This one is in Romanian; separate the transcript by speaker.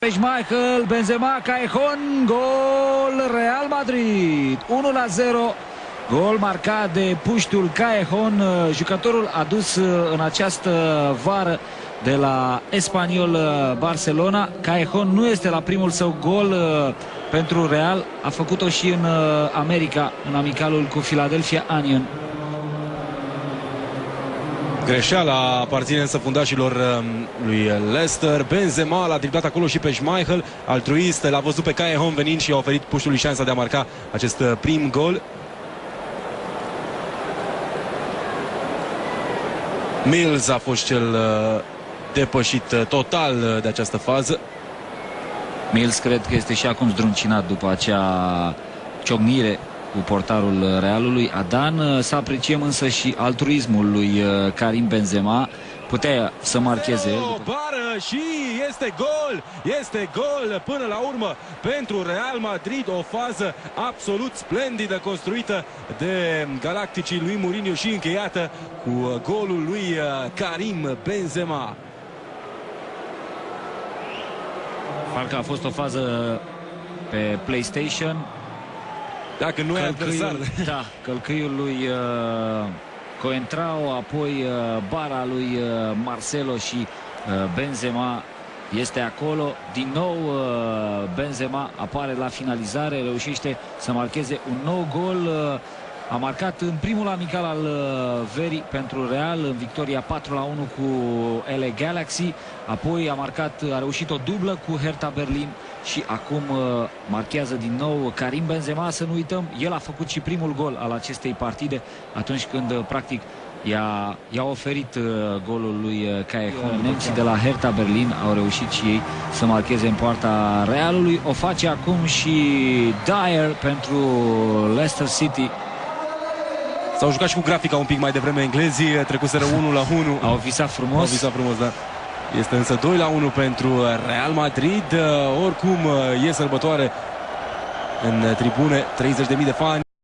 Speaker 1: Michael, Benzema, Callejon, gol Real Madrid, 1-0, gol marcat de puștul Callejon, jucătorul adus în această vară de la Espanyol Barcelona. Callejon nu este la primul său gol pentru Real, a făcut-o și în America, în amicalul cu Philadelphia Union.
Speaker 2: Greșeala aparține însă fundașilor lui Leicester. Benzema l-a triplat acolo și pe Schmeichel, altruist, l-a văzut pe Callejon venind și a oferit puștului șansa de a marca acest prim gol. Mills a fost cel depășit total de această fază.
Speaker 1: Mills cred că este și acum zdruncinat după acea ciocnire cu portarul Realului. Adan, să apreciem însă și altruismul lui Karim Benzema. Putea să marcheze el.
Speaker 2: Bară și este gol până la urmă pentru Real Madrid. O fază absolut splendidă construită de galacticii lui Mourinho și încheiată cu golul lui Karim Benzema.
Speaker 1: Parcă a fost o fază pe PlayStation.
Speaker 2: Dacă nu e adversar.
Speaker 1: Da, călcâiul lui Coentrao, apoi bara lui Marcelo și Benzema este acolo. Din nou Benzema apare la finalizare, reușește să marcheze un nou gol. A marcat în primul amical al verii pentru Real în victoria 4-1 cu LA Galaxy. Apoi a reușit o dublă cu Hertha Berlin și acum marchează din nou Karim Benzema. Să nu uităm, el a făcut și primul gol al acestei partide atunci când practic i-a oferit golul lui Callejon. Nemții de la Hertha Berlin au reușit și ei să marcheze în poarta Realului. O face acum și Dyer pentru Leicester City.
Speaker 2: S-au jucat și cu grafica un pic mai devreme englezii, trecuseră 1-1.
Speaker 1: Au visat frumos.
Speaker 2: Au visat frumos, da. Este însă 2-1 pentru Real Madrid. Oricum e sărbătoare în tribune, 30.000 de fani.